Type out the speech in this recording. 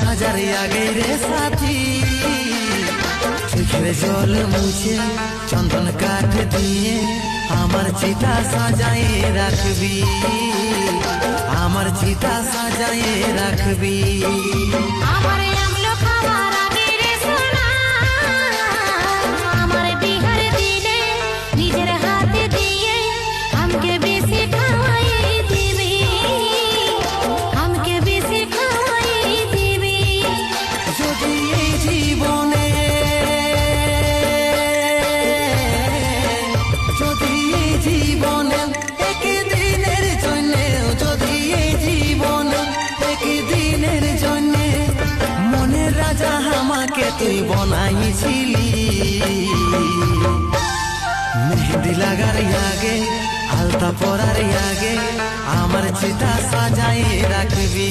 হাজার আগে রে সাথী, চোখের জল মুছে চন্দন কাঠ দিয়ে আমার চিতা সাজায়ে রাখবি, আমার চিতা সাজায়ে রাখবি। আমার আমলো খাওয়ার আগে রে সোনা, আমার বিহার দিলে নিজের হাতে দিয়ে আমাকে বেশি খাওয়াই দিবি, আমাকে বেশি খাওয়াই দিবি। যদি এই জীবনে, যদি এই জীবনে একদিনের জন্যে, যদি এই জীবনে একদিনের জন্যে মনের রাজা আমাকে তুই বনাইছিলি, মেহেদি লাগার আগে আলতা পরার আগে আমার চিতা সাজায়ে রাখবি।